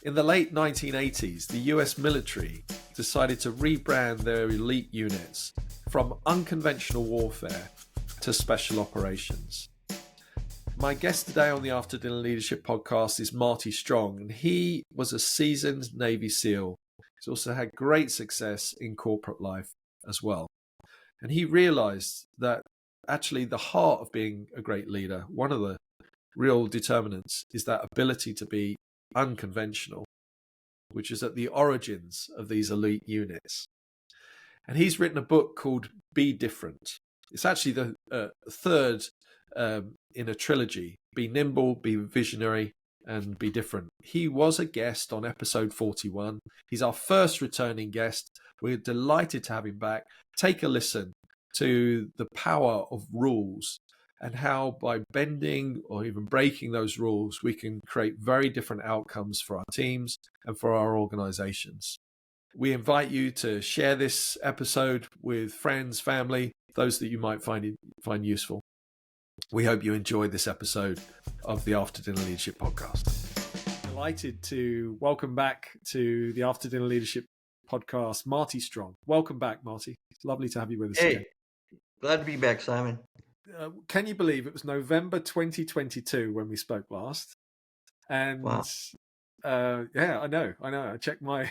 In the late 1980s, the US military decided to rebrand their elite units from unconventional warfare to special operations. My guest today on the After Dinner Leadership podcast is Marty Strong, and he was a seasoned Navy SEAL. He's also had great success in corporate life as well. And he realized that actually the heart of being a great leader, one of the real determinants, is that ability to be unconventional, which is at the origins of these elite units. And he's written a book called Be Different. It's actually the third in a trilogy: Be Nimble, Be Visionary, and Be Different. He was a guest on episode 41. He's our first returning guest. We're delighted to have him back. Take a listen to the power of rules and how by bending or even breaking those rules, we can create very different outcomes for our teams and for our organizations. We invite you to share this episode with friends, family, those that you might find useful. We hope you enjoyed this episode of the After Dinner Leadership podcast. Delighted to welcome back to the After Dinner Leadership podcast, Marty Strong. Welcome back, Marty. It's lovely to have you with us again. Glad to be back, Simon. Can you believe it was November 2022 when we spoke last? And wow. Yeah, I know. I checked my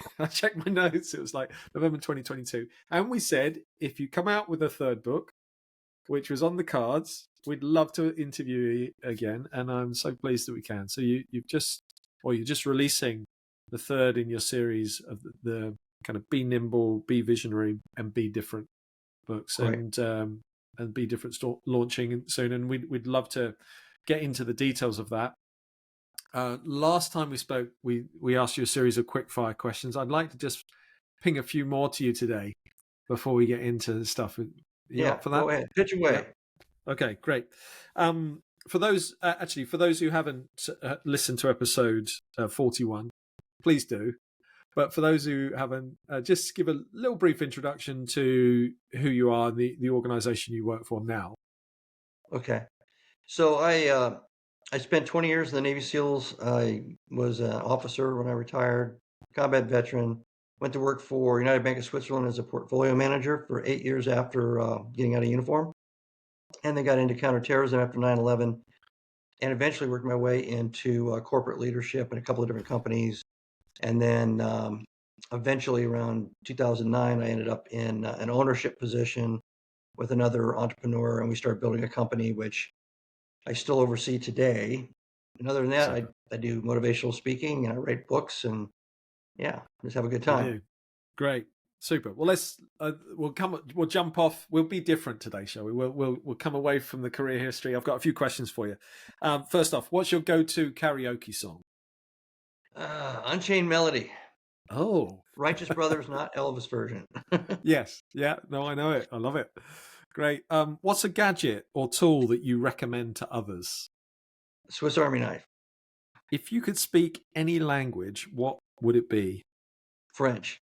notes. It was like November 2022, and we said if you come out with a third book, which was on the cards, we'd love to interview you again. And I'm so pleased that we can. So you're just releasing the third in your series of the kind of Be Nimble, Be Visionary, and Be Different books, right. and Be Different launching soon. And we'd love to get into the details of that. Last time we spoke, we asked you a series of quick fire questions. I'd like to just ping a few more to you today before we get into the stuff. You up for that? Go ahead. Pitch away. Yeah. Okay, great. For those who haven't listened to episode 41, please do. But for those who haven't, just give a little brief introduction to who you are and the organization you work for now. Okay. So I spent 20 years in the Navy SEALs. I was an officer when I retired, combat veteran, went to work for United Bank of Switzerland as a portfolio manager for 8 years after getting out of uniform. And then got into counterterrorism after 9/11 and eventually worked my way into corporate leadership in a couple of different companies. And then eventually around 2009, I ended up in an ownership position with another entrepreneur, and we started building a company, which I still oversee today. And other than that, I do motivational speaking and I write books, and just have a good time. Great. Super. Well, we'll jump off. We'll be different today, shall we? We'll come away from the career history. I've got a few questions for you. First off, what's your go-to karaoke song? Unchained Melody. Oh, Righteous Brothers, not Elvis version. Yes. Yeah. No, I know it. I love it. Great. What's a gadget or tool that you recommend to others? Swiss Army knife. If you could speak any language, what would it be? French.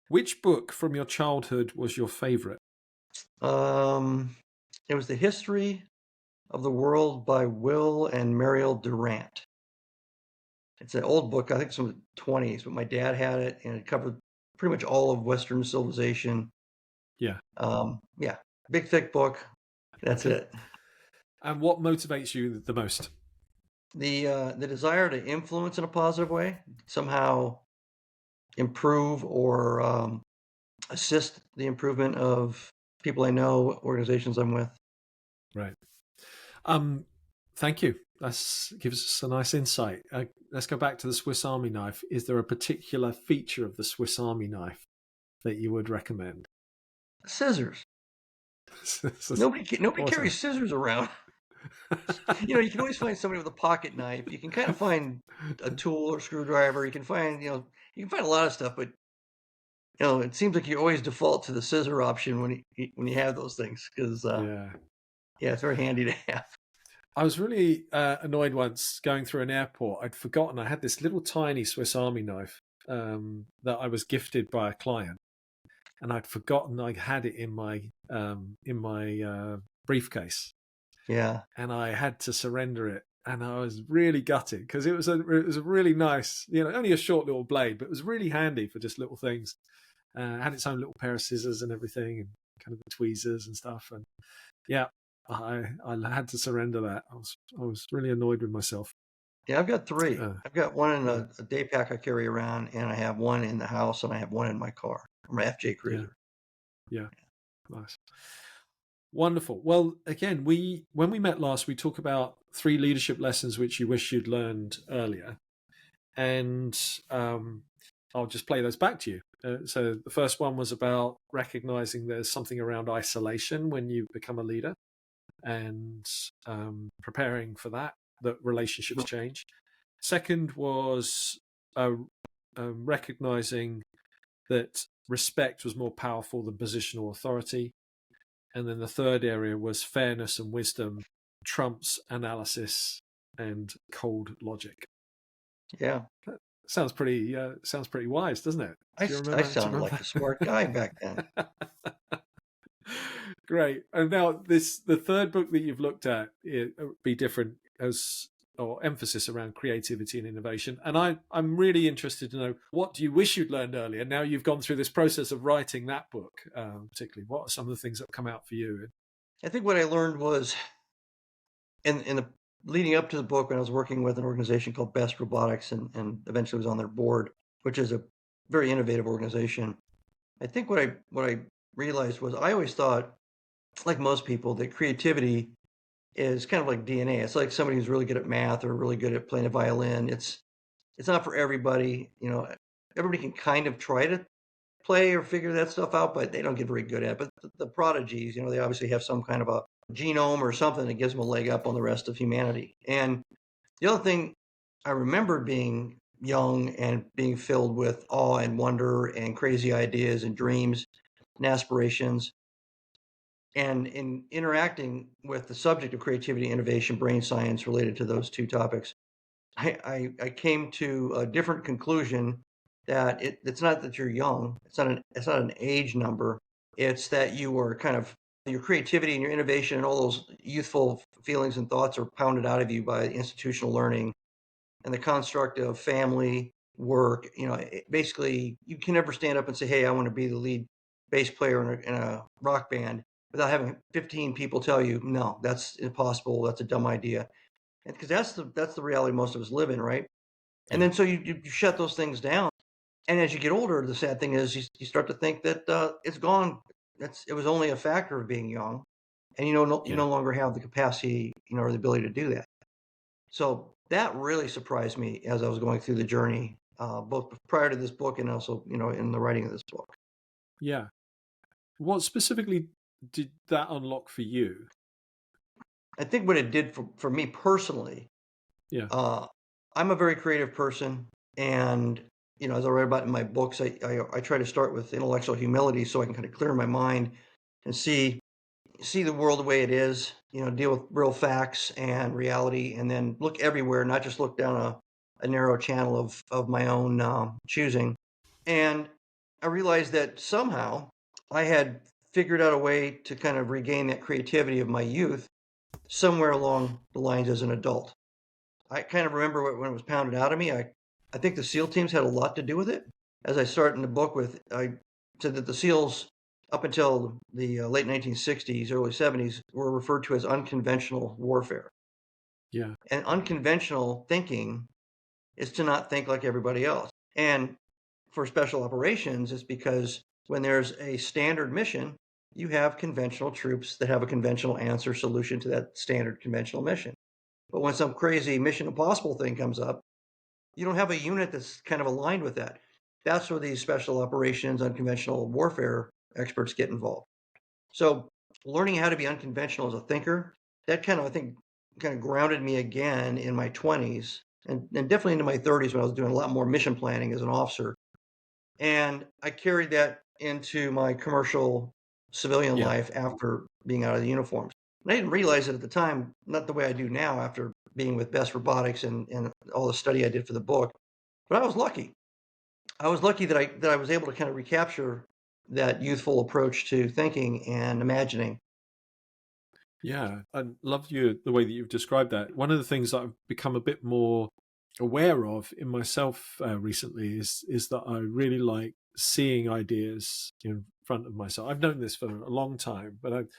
Which book from your childhood was your favorite? It was The History of the World by Will and Mariel Durant. It's an old book. I think it's from the 20s, but my dad had it, and it covered pretty much all of Western civilization. Yeah. Big, thick book. That's it. And what motivates you the most? The desire to influence in a positive way, somehow improve or assist the improvement of people I know, organizations I'm with. Right. Thank you. That gives us a nice insight. Let's go back to the Swiss Army knife. Is there a particular feature of the Swiss Army knife that you would recommend? Scissors. Nobody carries scissors around. You can always find somebody with a pocket knife. You can kind of find a tool or screwdriver. You can find a lot of stuff, but it seems like you always default to the scissor option when you have those things because it's very handy to have. I was really annoyed once going through an airport. I'd forgotten I had this little tiny Swiss Army knife that I was gifted by a client, and I'd forgotten I had it in my briefcase. Yeah. And I had to surrender it. and I was really gutted because it was a really nice, only a short little blade, but it was really handy for just little things. It had its own little pair of scissors and everything, and kind of the tweezers and stuff. And yeah, I had to surrender that. I was really annoyed with myself. Yeah, I've got three. I've got one in Yeah, a day pack I carry around, and I have one in the house, and I have one in my car, my FJ yeah, Cruiser. yeah. Nice. Wonderful. Well, again, when we met last, we talked about 3 leadership lessons which you wish you'd learned earlier, and I'll just play those back to you. So the first one was about recognizing there's something around isolation when you become a leader, and preparing for that relationships change. Second was recognizing that respect was more powerful than positional authority. And then the third area was fairness and wisdom trumps analysis and cold logic. Yeah. Sounds pretty wise, doesn't it? Do you remember? I sounded like a smart guy back then. Great. And now the third book that you've looked at, it be different as or emphasis around creativity and innovation. And I'm really interested to know, what do you wish you'd learned earlier? Now you've gone through this process of writing that book, particularly. What are some of the things that have come out for you? I think what I learned was in the leading up to the book, when I was working with an organization called Best Robotics, and eventually was on their board, which is a very innovative organization. I think what I realized was, I always thought, like most people, that creativity is kind of like DNA. It's like somebody who's really good at math or really good at playing a violin. It's not for everybody. Everybody can kind of try to play or figure that stuff out, but they don't get very good at it. But the prodigies, they obviously have some kind of a genome or something that gives them a leg up on the rest of humanity. And the other thing I remember being young and being filled with awe and wonder and crazy ideas and dreams and aspirations, and in interacting with the subject of creativity, innovation, brain science related to those two topics, I came to a different conclusion, that it's not that you're young. It's not an age number. It's that you are kind of, your creativity and your innovation and all those youthful feelings and thoughts are pounded out of you by institutional learning and the construct of family, work. Basically, you can never stand up and say, "Hey, I want to be the lead bass player in a rock band," without having 15 people tell you, "No, that's impossible. That's a dumb idea." Because that's the reality most of us live in, right? And Yeah. then so you shut those things down. And as you get older, the sad thing is, you start to think that it's gone. It was only a factor of being young, and you Yeah. no longer have the capacity, or the ability to do that. So that really surprised me as I was going through the journey, both prior to this book and also, in the writing of this book. Yeah. What specifically did that unlock for you? I think what it did for me personally, Yeah. I'm a very creative person, and as I write about in my books, I try to start with intellectual humility so I can kind of clear my mind and see the world the way it is, deal with real facts and reality, and then look everywhere, not just look down a narrow channel of my own choosing. And I realized that somehow I had figured out a way to kind of regain that creativity of my youth somewhere along the lines as an adult. I kind of remember when it was pounded out of me. I think the SEAL teams had a lot to do with it. As I start in the book with, I said that the SEALs, up until the late 1960s, early 70s, were referred to as unconventional warfare. Yeah. And unconventional thinking is to not think like everybody else. And for special operations, it's because when there's a standard mission, you have conventional troops that have a conventional answer solution to that standard conventional mission. But when some crazy Mission Impossible thing comes up, you don't have a unit that's kind of aligned with that. That's where these special operations, unconventional warfare experts get involved. So learning how to be unconventional as a thinker, that kind of, I think, kind of grounded me again in my 20s, and definitely into my 30s, when I was doing a lot more mission planning as an officer. And I carried that into my commercial civilian Yeah. life after being out of the uniforms. And I didn't realize it at the time, not the way I do now after being with Best Robotics and all the study I did for the book. But I was lucky. I was lucky that I was able to kind of recapture that youthful approach to thinking and imagining. Yeah, I love the way that you've described that. One of the things that I've become a bit more aware of in myself recently is that I really like seeing ideas in front of myself. I've known this for a long time, but I've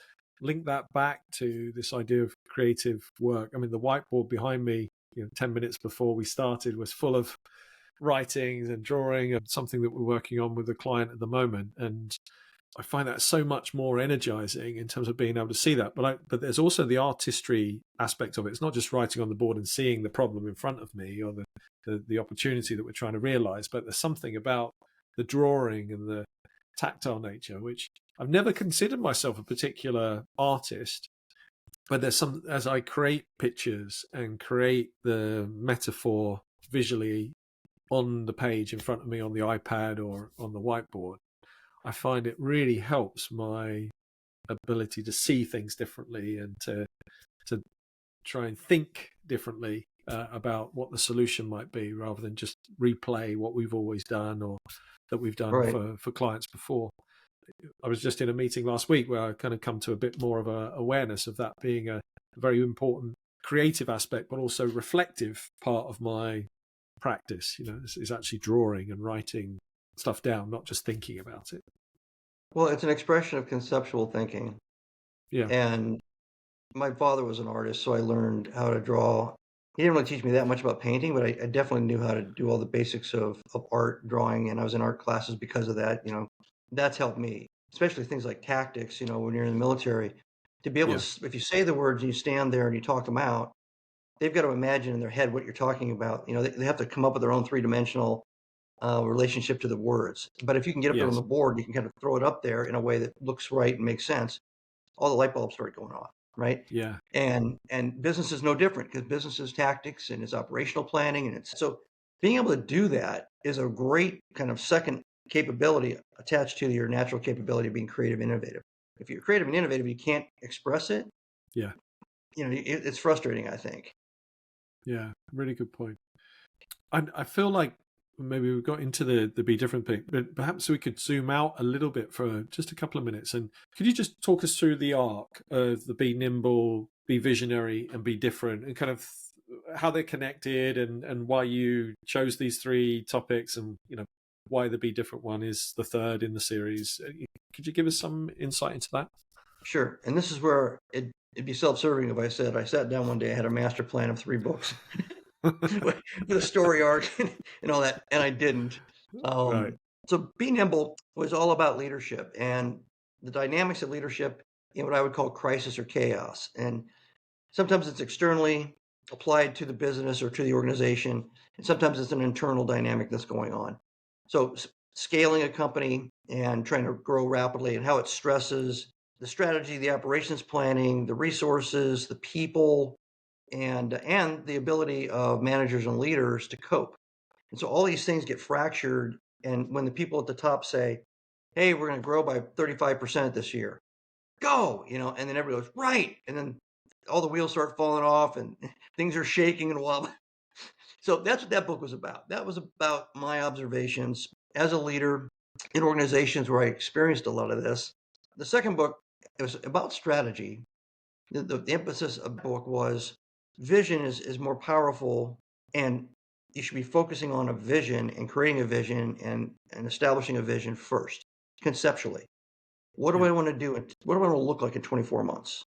linked that back to this idea of creative work. I mean, the whiteboard behind me, 10 minutes before we started, was full of writings and drawing and something that we're working on with a client at the moment. And I find that so much more energizing in terms of being able to see that. But there's also the artistry aspect of it. It's not just writing on the board and seeing the problem in front of me or the opportunity that we're trying to realize. But there's something about the drawing and the tactile nature, which I've never considered myself a particular artist. But there's some, as I create pictures and create the metaphor visually on the page in front of me on the iPad or on the whiteboard, I find it really helps my ability to see things differently and to try and think differently about what the solution might be, rather than just replay what we've always done or that we've done Right. for clients before. I was just in a meeting last week where I kind of come to a bit more of a awareness of that being a very important creative aspect, but also reflective part of my practice. Is actually drawing and writing stuff down, not just thinking about it. Well, it's an expression of conceptual thinking. Yeah, And my father was an artist, so I learned how to draw. He didn't really teach me that much about painting, but I definitely knew how to do all the basics of art drawing, and I was in art classes because of that. That's helped me, especially things like tactics. When you're in the military, to be able yeah, to, if you say the words and you stand there and you talk them out, they've got to imagine in their head what you're talking about. They have to come up with their own three-dimensional relationship to the words. But if you can get up there on yes, the board, you can kind of throw it up there in a way that looks right and makes sense. All the light bulbs start going off, right? yeah, And business is no different, because business is tactics and it's operational planning, and it's so being able to do that is a great kind of second capability attached to your natural capability of being creative and innovative. If you're creative and innovative, you can't express it. yeah, It's frustrating, I think. yeah. Really good point. I feel like maybe we've got into the be different thing, but perhaps we could zoom out a little bit for just a couple of minutes. And could you just talk us through the arc of the be nimble, be visionary, and be different, and kind of how they're connected, and why you chose these three topics, and why the be different one is the third in the series? Could you give us some insight into that? Sure. And this is where it'd be self-serving if I said I sat down one day, I had a master plan of 3 books with a story arc and all that, and I didn't. Right. So Be Nimble was all about leadership and the dynamics of leadership in what I would call crisis or chaos. And sometimes it's externally applied to the business or to the organization, and sometimes it's an internal dynamic that's going on. So scaling a company and trying to grow rapidly, and how it stresses the strategy, the operations planning, the resources, the people, and the ability of managers and leaders to cope. And so all these things get fractured. And when the people at the top say, "Hey, we're going to grow by 35% this year, go," and then everybody goes, "Right." And then all the wheels start falling off and things are shaking and wobbling. So that's what that book was about. That was about my observations as a leader in organizations where I experienced a lot of this. The second book, it was about strategy. The emphasis of the book was vision is more powerful, and you should be focusing on a vision and creating a vision and establishing a vision first, conceptually. What do Yeah. I want to do? What do I want to look like in 24 months?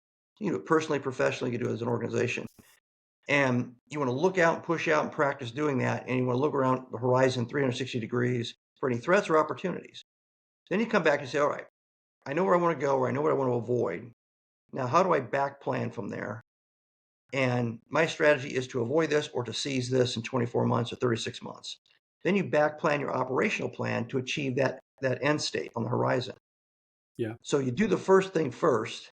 Personally, professionally, you do it as an organization. And you want to look out and push out and practice doing that. And you want to look around the horizon 360 degrees for any threats or opportunities. Then you come back and say, all right, I know where I want to go, or I know what I want to avoid. Now, how do I back plan from there? And my strategy is to avoid this or to seize this in 24 months or 36 months. Then you back plan your operational plan to achieve that end state on the horizon. Yeah. So you do the first thing first,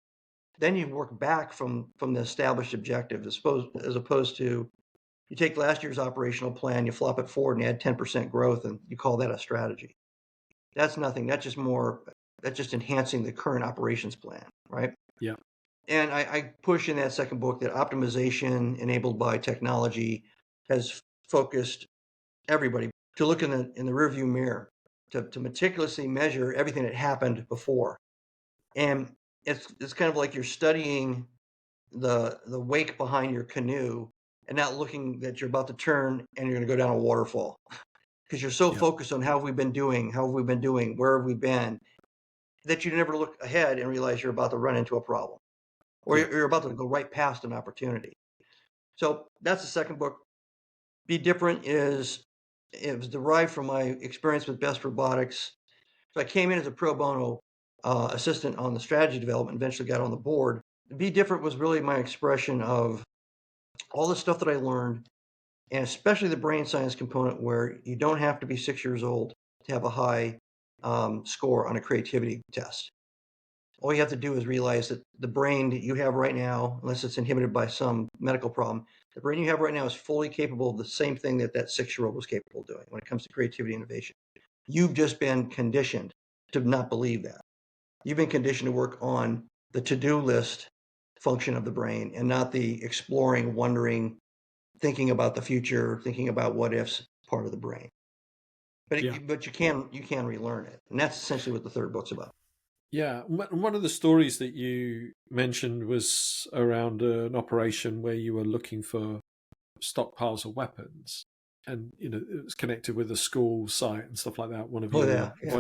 then you work back from the established objective, as opposed to you take last year's operational plan, you flop it forward and add 10% growth, and you call that a strategy. That's nothing. That's just enhancing the current operations plan, right? Yeah. And I push in that second book that optimization enabled by technology has focused everybody to look in the rearview mirror, to meticulously measure everything that happened before. And it's kind of like you're studying the wake behind your canoe and not looking that you're about to turn and you're going to go down a waterfall because you're so Yeah. focused on how have we been doing, where have we been, that you never look ahead and realize you're about to run into a problem or Yeah. you're about to go right past an opportunity. So that's the second book. Be Different it was derived from my experience with Best Robotics. So I came in as a pro bono assistant on the strategy development, eventually got on the board. Be Different was really my expression of all the stuff that I learned, and especially the brain science component where you don't have to be 6 years old to have a high score on a creativity test. All you have to do is realize that the brain that you have right now, unless it's inhibited by some medical problem, the brain you have right now is fully capable of the same thing that that 6-year-old was capable of doing when it comes to creativity and innovation. You've just been conditioned to not believe that. You've been conditioned to work on the to-do list function of the brain and not the exploring, wondering, thinking about the future, thinking about what ifs part of the brain. But Yeah. you can relearn it, and that's essentially what the third book's about. Yeah. One of the stories that you mentioned was around an operation where you were looking for stockpiles of weapons, and it was connected with a school site and stuff like that. Oh yeah, yeah.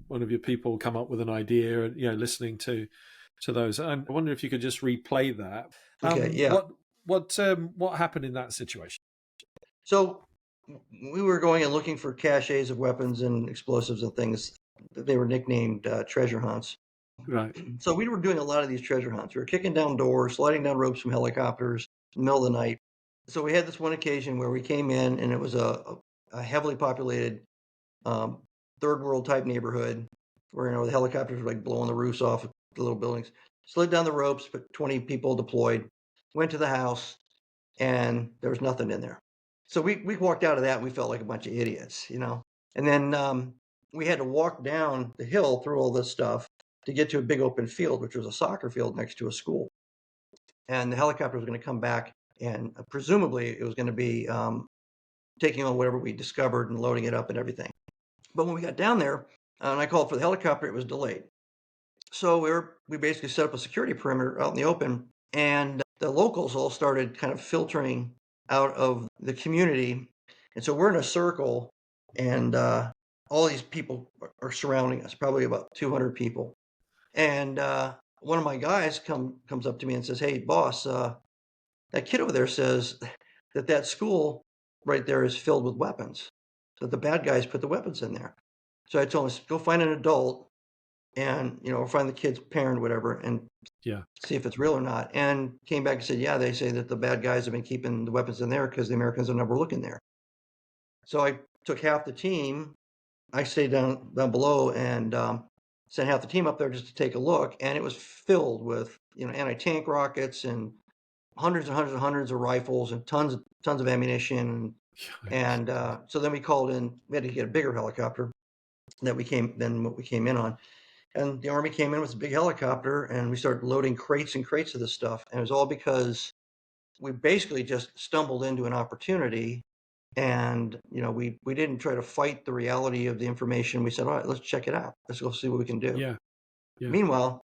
One of your people come up with an idea, and listening to those. And I wonder if you could just replay that. Okay, yeah. What happened in that situation? So we were going and looking for caches of weapons and explosives and things. They were nicknamed treasure hunts. Right. So we were doing a lot of these treasure hunts. We were kicking down doors, sliding down ropes from helicopters in the middle of the night. So we had this one occasion where we came in and it was a heavily populated um, third world type neighborhood where the helicopters were like blowing the roofs off of the little buildings. Slid down the ropes, but 20 people deployed. Went to the house, and there was nothing in there. So we walked out of that and we felt like a bunch of idiots. And then we had to walk down the hill through all this stuff to get to a big open field, which was a soccer field next to a school. And the helicopter was going to come back, and presumably it was going to be taking on whatever we discovered and loading it up and everything. But when we got down there, and I called for the helicopter, it was delayed. So we basically set up a security perimeter out in the open, and the locals all started kind of filtering out of the community. And so we're in a circle, and all these people are surrounding us, probably about 200 people. And one of my guys comes up to me and says, "Hey, boss, that kid over there says that school right there is filled with weapons. That the bad guys put the weapons in there." So I told him, "Go find an adult and or find the kid's parent, whatever, and Yeah. see if it's real or not." And came back and said, "Yeah, they say that the bad guys have been keeping the weapons in there because the Americans are never looking there." So I took half the team. I stayed down below and sent half the team up there just to take a look, and it was filled with anti-tank rockets and hundreds and hundreds and hundreds of rifles and tons of ammunition. And so then we called in. We had to get a bigger helicopter than what we came in on. And the Army came in with a big helicopter, and we started loading crates and crates of this stuff. And it was all because we basically just stumbled into an opportunity, and we didn't try to fight the reality of the information. We said, "All right, let's check it out. Let's go see what we can do." Yeah. Yeah. Meanwhile,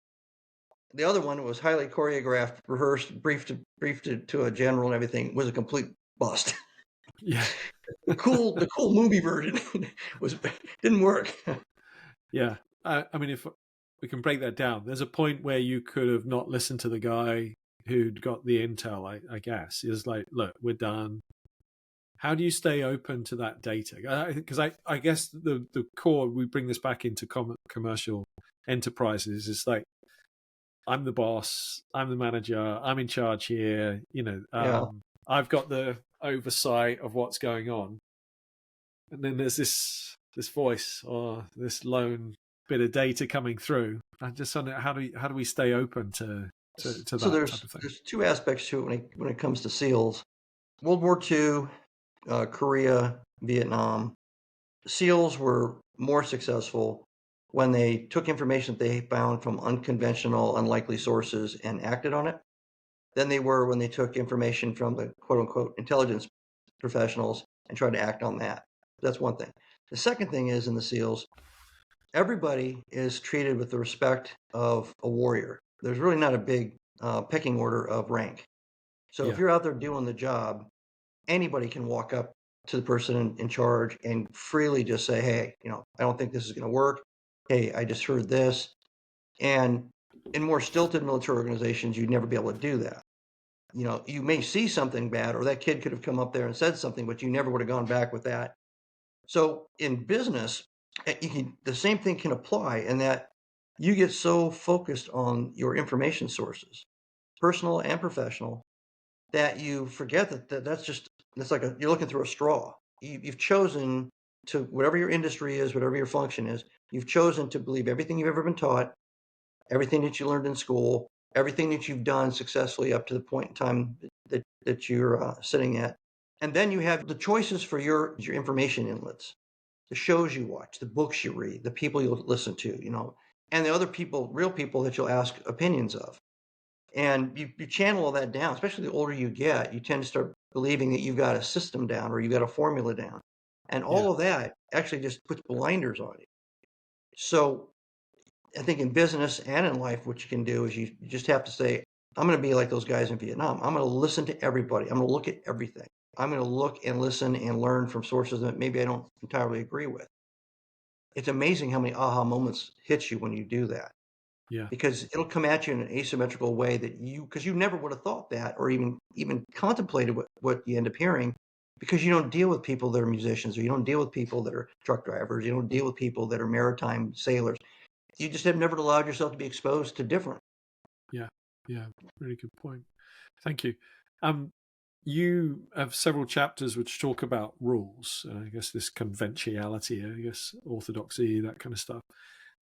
the other one was highly choreographed, rehearsed, briefed to a general, and everything was a complete bust. Yeah. The cool movie version didn't work. Yeah. I mean, if we can break that down, there's a point where you could have not listened to the guy who'd got the intel, I guess. It's like, look, we're done. How do you stay open to that data? Because I guess the core, we bring this back into commercial enterprises. It's like, I'm the boss, I'm the manager, I'm in charge here. Yeah. I've got the oversight of what's going on. And then there's this voice or this lone bit of data coming through. I just wonder how do we stay open to So that type of thing? there's two aspects to it when it comes to SEALs. World War II, Korea, Vietnam, SEALs were more successful when they took information that they found from unconventional, unlikely sources and acted on it than they were when they took information from the quote unquote intelligence professionals and tried to act on that. That's one thing. The second thing is in the SEALs, everybody is treated with the respect of a warrior. There's really not a big pecking order of rank. So if Yeah. you're out there doing the job, anybody can walk up to the person in charge and freely just say, hey, I don't think this is going to work. Hey, I just heard this. And in more stilted military organizations, you'd never be able to do that. You may see something bad, or that kid could have come up there and said something, but you never would have gone back with that. So in business, the same thing can apply in that you get so focused on your information sources, personal and professional, that you forget that's like you're looking through a straw. You've chosen to, whatever your industry is, whatever your function is, you've chosen to believe everything you've ever been taught, everything that you learned in school, everything that you've done successfully up to the point in time that you're sitting at. And then you have the choices for your information inlets, the shows you watch, the books you read, the people you'll listen to, and the other people, real people that you'll ask opinions of. And you channel all that down, especially the older you get, you tend to start believing that you've got a system down or you've got a formula down. And Yeah. all of that actually just puts blinders on you. So I think in business and in life, what you can do is you just have to say, I'm going to be like those guys in Vietnam. I'm going to listen to everybody. I'm going to look at everything. I'm going to look and listen and learn from sources that maybe I don't entirely agree with. It's amazing how many aha moments hit you when you do that, Yeah. because it'll come at you in an asymmetrical way because you never would have thought that, or even contemplated what you end up hearing, because you don't deal with people that are musicians, or you don't deal with people that are truck drivers, you don't deal with people that are maritime sailors. You just have never allowed yourself to be exposed to different. Yeah. Yeah. Really good point. Thank you. You have several chapters which talk about rules. I guess this conventionality, I guess orthodoxy, that kind of stuff.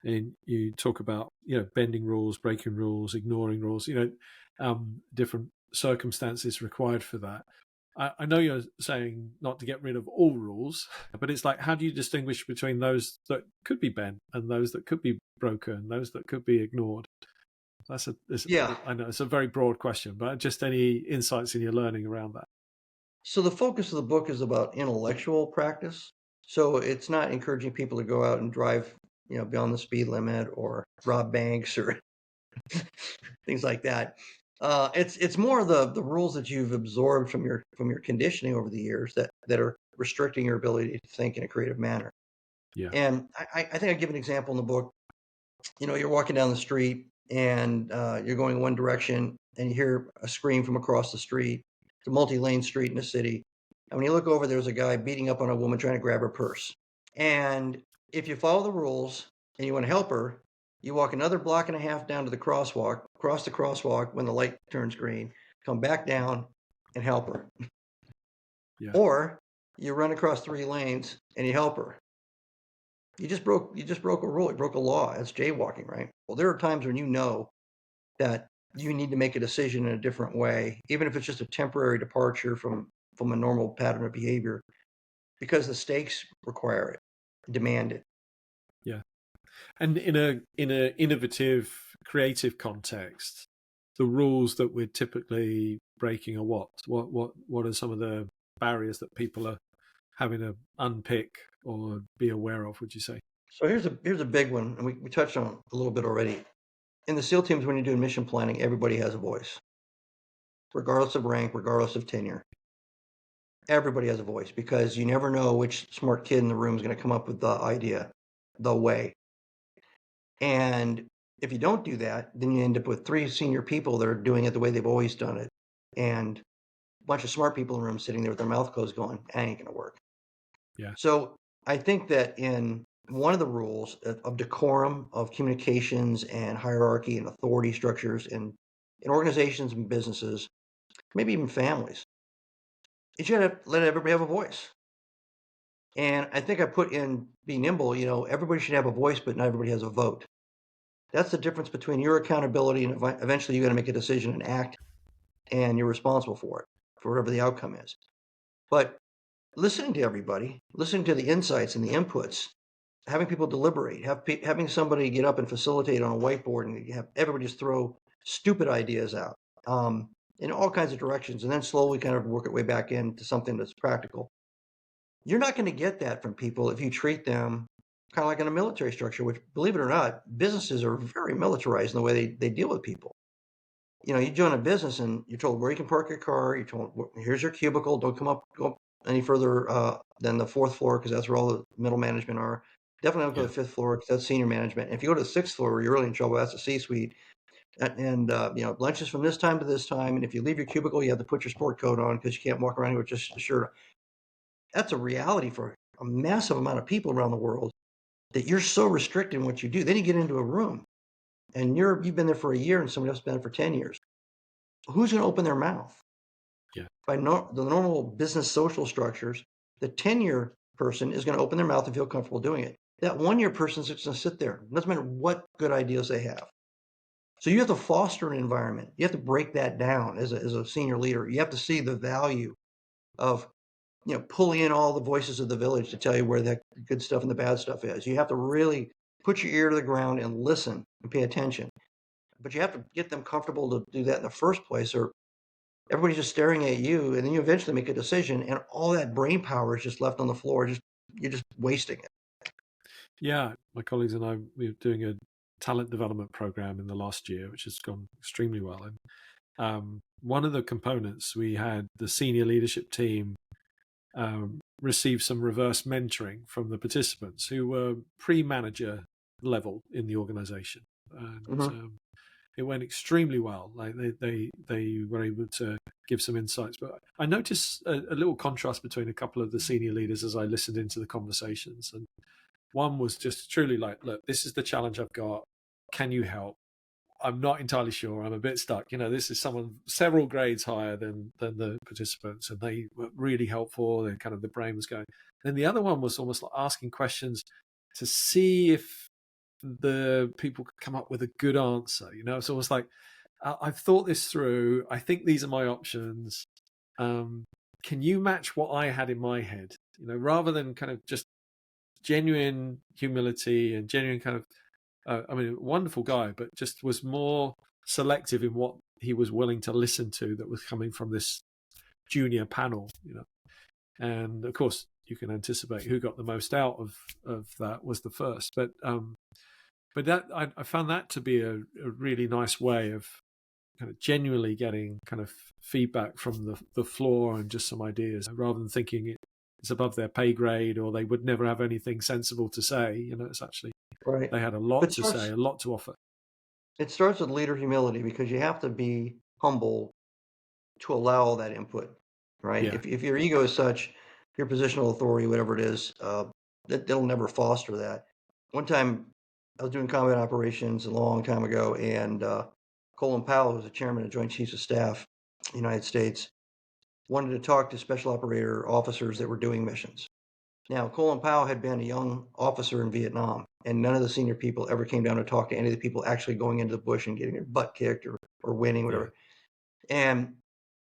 And you talk about bending rules, breaking rules, ignoring rules. Different circumstances required for that. I know you're saying not to get rid of all rules, but it's like, how do you distinguish between those that could be bent and those that could be broken, those that could be ignored? Yeah. I know it's a very broad question, but just any insights in your learning around that? So the focus of the book is about intellectual practice. So it's not encouraging people to go out and drive, beyond the speed limit or rob banks or things like that. It's more the rules that you've absorbed from your conditioning over the years that are restricting your ability to think in a creative manner. Yeah. And I think I give an example in the book. You're walking down the street and you're going one direction and you hear a scream from across the street. It's a multi-lane street in the city. And when you look over, there's a guy beating up on a woman trying to grab her purse. And if you follow the rules and you want to help her, you walk another block and a half down to the crosswalk, cross the crosswalk when the light turns green, come back down and help her. Yeah. Or you run across 3 lanes and you help her. You just broke a rule. You broke a law. That's jaywalking, right? Well, there are times when you know that you need to make a decision in a different way, even if it's just a temporary departure from a normal pattern of behavior, because the stakes require it, demand it. Yeah. And in a innovative, creative context, the rules that we're typically breaking are what? What are some of the barriers that people are having to unpick or be aware of, would you say? So here's a big one, and we touched on it a little bit already. In the SEAL teams, when you're doing mission planning, everybody has a voice, regardless of rank, regardless of tenure. Everybody has a voice, because you never know which smart kid in the room is going to come up with the idea, the way. And if you don't do that, then you end up with 3 senior people that are doing it the way they've always done it, and a bunch of smart people in the room sitting there with their mouth closed going, that ain't going to work. Yeah. So I think that in one of the rules of decorum, of communications and hierarchy and authority structures in organizations and businesses, maybe even families, you should let everybody have a voice. And I think I put in be nimble, everybody should have a voice, but not everybody has a vote. That's the difference between your accountability and eventually you got to make a decision and act, and you're responsible for it, for whatever the outcome is. But listening to everybody, listening to the insights and the inputs, having people deliberate, having somebody get up and facilitate on a whiteboard and have everybody just throw stupid ideas out in all kinds of directions, and then slowly kind of work its way back into something that's practical. You're not going to get that from people if you treat them kind of like in a military structure, which, believe it or not, businesses are very militarized in the way they deal with people. you join a business and you're told where you can park your car. You're told, here's your cubicle. Don't go up any further than the fourth floor because that's where all the middle management are. Definitely don't go to Yeah. the fifth floor because that's senior management. And if you go to the sixth floor, you're really in trouble. That's the C-suite. And lunch is from this time to this time. And if you leave your cubicle, you have to put your sport coat on because you can't walk around with just a shirt. That's a reality for a massive amount of people around the world that you're so restricted in what you do. Then you get into a room and you've been there for a year and somebody else has been there for 10 years. Who's going to open their mouth? Yeah. By the normal business social structures, the 10-year person is going to open their mouth and feel comfortable doing it. That 1-year person is just going to sit there. It doesn't matter what good ideas they have. So you have to foster an environment. You have to break that down as a senior leader. You have to see the value of pulling in all the voices of the village to tell you where the good stuff and the bad stuff is. You have to really put your ear to the ground and listen and pay attention. But you have to get them comfortable to do that in the first place, or everybody's just staring at you, and then you eventually make a decision, and all that brain power is just left on the floor. You're just wasting it. Yeah, my colleagues and I, we're doing a talent development program in the last year, which has gone extremely well. And one of the components, we had the senior leadership team receive some reverse mentoring from the participants who were pre-manager level in the organization. And Mm-hmm. it went extremely well. Like they were able to give some insights. But I noticed a little contrast between a couple of the senior leaders as I listened into the conversations. And one was just truly like, look, this is the challenge I've got. Can you help? I'm not entirely sure. I'm a bit stuck. This is someone several grades higher than the participants, and they were really helpful. And kind of the brain was going. And the other one was almost like asking questions to see if the people could come up with a good answer. It's almost like I've thought this through. I think these are my options. Can you match what I had in my head? Rather than kind of just genuine humility and genuine kind of wonderful guy, but just was more selective in what he was willing to listen to that was coming from this junior panel. And of course you can anticipate who got the most out of that was the first. But that I found that to be a really nice way of kind of genuinely getting kind of feedback from the floor and just some ideas, rather than thinking it's above their pay grade or they would never have anything sensible to say. It's actually, Right. they had a lot But to say, a lot to offer. it starts with leader humility because you have to be humble to allow all that input, right? Yeah, If your ego is such, your positional authority, whatever it is, they'll never foster that. One time, I was doing combat operations a long time ago, and Colin Powell, who's the chairman of Joint Chiefs of Staff, United States, wanted to talk to special operator officers that were doing missions. Now, Colin Powell had been a young officer in Vietnam, and none of the senior people ever came down to talk to any of the people actually going into the bush and getting their butt kicked or winning, yeah, whatever. And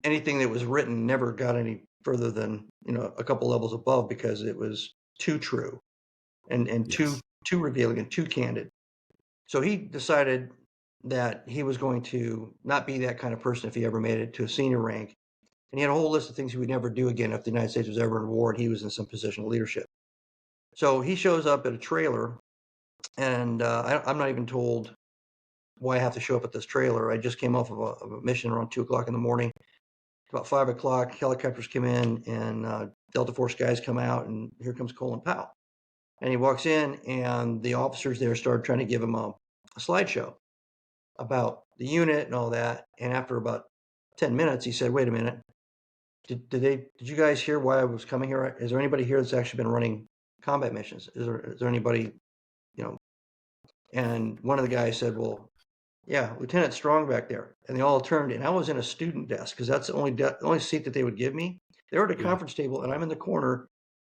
anything that was written never got any further than a couple levels above because it was too true and too yes, revealing and too candid. So he decided that he was going to not be that kind of person if he ever made it to a senior rank. And he had a whole list of things he would never do again if the United States was ever in war and he was in some position of leadership. So he shows up at a trailer, and I'm not even told why I have to show up at this trailer. I just came off of a mission around 2 o'clock in the morning. About 5 o'clock, helicopters come in, and Delta Force guys come out, and here comes Colin Powell. And he walks in, and the officers there start trying to give him a slideshow about the unit and all that. And after about 10 minutes, he said, "Wait a minute. Did you guys hear why I was coming here? Is there anybody here that's actually been running combat missions? Is there anybody, you know?" And one of the guys said, "Well, yeah, Lieutenant Strong back there." And they all turned, and I was in a student desk because that's the only seat that they would give me. They were at a yeah, conference table, and I'm in the corner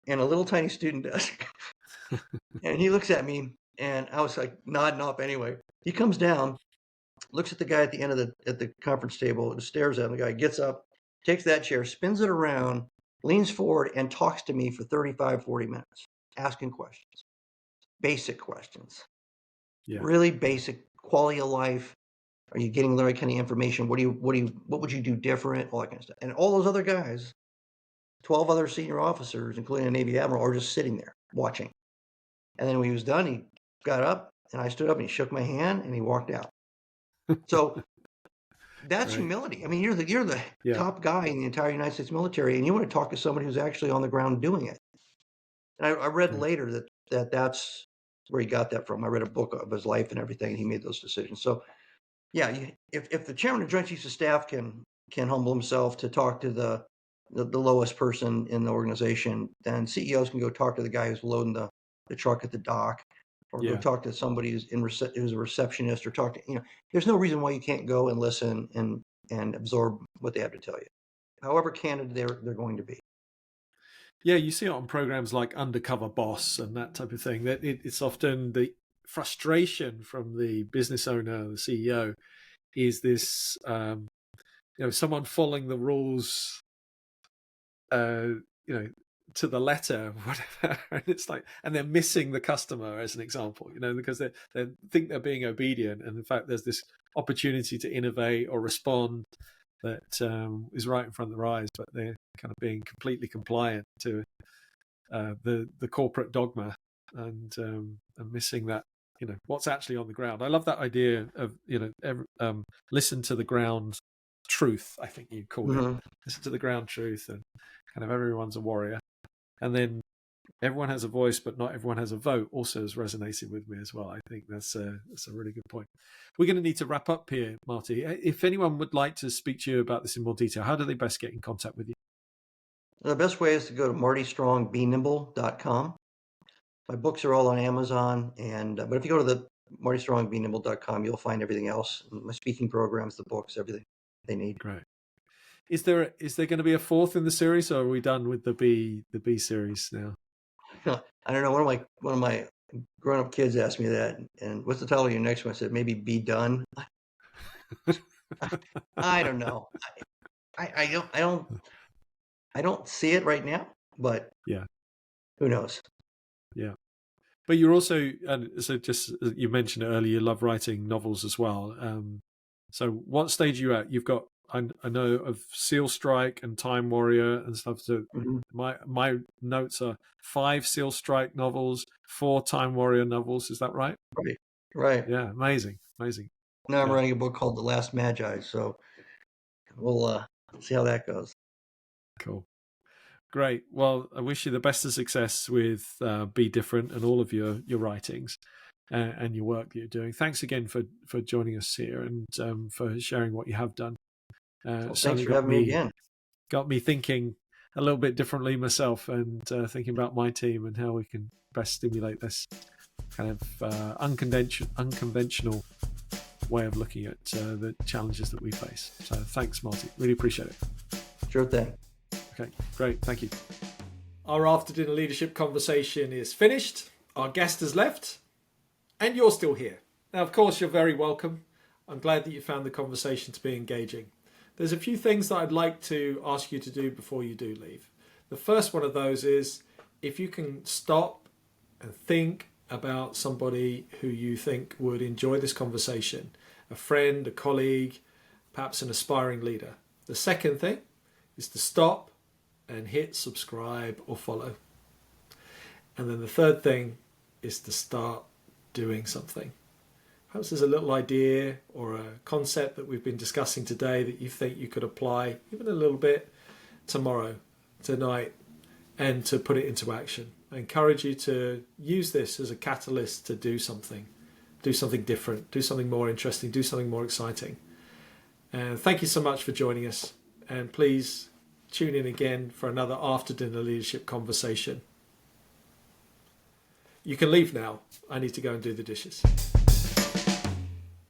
in a little tiny student desk. And he looks at me, and I was like nodding off anyway. He comes down, looks at the guy at the end of the conference table, and stares at him. The guy gets up, takes that chair, spins it around, leans forward, and talks to me for 35, 40 minutes, asking questions, basic questions, yeah, really basic quality of life. Are you getting the right kind of information? What would you do different? All that kind of stuff. And all those other guys, 12 other senior officers, including a Navy admiral, are just sitting there watching. And then when he was done, he got up and I stood up and he shook my hand and he walked out. So That's Great. humility. I mean, you're the Yeah. top guy in the entire United States military, and you want to talk to somebody who's actually on the ground doing it. And I read Great. later that's where he got that from. I read a book of his life and everything, and he made those decisions. So yeah, if the chairman of Joint Chiefs of Staff can humble himself to talk to the lowest person in the organization, then CEOs can go talk to the guy who's loading the truck at the dock, or go Yeah. talk to somebody who's a receptionist, or talk to There's no reason why you can't go and listen and absorb what they have to tell you, however candid they're going to be. Yeah, you see it on programs like Undercover Boss and that type of thing. That it's often the frustration from the business owner, the CEO, is this someone following the rules, to the letter, whatever. And it's like, and they're missing the customer as an example, because they think they're being obedient, and in fact, there's this opportunity to innovate or respond that is right in front of their eyes, but they're kind of being completely compliant to the corporate dogma, and missing that what's actually on the ground. I love that idea of listen to the ground truth, I think you called it. Mm-hmm. Listen to the ground truth, and kind of everyone's a warrior, and then everyone has a voice but not everyone has a vote also has resonated with me as well. I think that's a really good point. We're going to need to wrap up here, Marty. If anyone would like to speak to you about this in more detail, how do they best get in contact with you? The best way is to go to martystrongbenimble.com. My books are all on Amazon, but if you go to the martystrongbenimble.com, you'll find everything else: my speaking programs, the books, everything they need. Great. Is there going to be a fourth in the series, or are we done with the B series now? I don't know. One of my grown-up kids asked me that, and what's the title of your next one? I said maybe Be Done. I don't know. I don't see it right now, but Yeah, who knows? yeah. But you're also, so just you mentioned earlier, you love writing novels as well. So what stage are you at? You've got, I know of Seal Strike and Time Warrior and stuff. So Mm-hmm. my notes are 5 Seal Strike novels, 4 Time Warrior novels. Is that right? Right. Yeah, amazing. Now I'm Yeah, writing a book called The Last Magi, so we'll see how that goes. cool. Great. Well, I wish you the best of success with Be Different and all of your writings and your work that you're doing. Thanks again for joining us here and for sharing what you have done. Well, thanks for having me again. Got me thinking a little bit differently myself, and thinking about my team and how we can best stimulate this kind of unconventional way of looking at the challenges that we face. So thanks, Marty. Really appreciate it. Sure thing. Okay, great. Thank you. Our after dinner leadership conversation is finished. Our guest has left, and you're still here. Now, of course, you're very welcome. I'm glad that you found the conversation to be engaging. There's a few things that I'd like to ask you to do before you do leave. The first one of those is if you can stop and think about somebody who you think would enjoy this conversation, a friend, a colleague, perhaps an aspiring leader. The second thing is to stop and hit subscribe or follow. And then the third thing is to start doing something. Perhaps there's a little idea or a concept that we've been discussing today that you think you could apply even a little bit tomorrow, tonight, and to put it into action. I encourage you to use this as a catalyst to do something different, do something more interesting, do something more exciting. And thank you so much for joining us. And please tune in again for another after dinner leadership conversation. You can leave now. I need to go and do the dishes.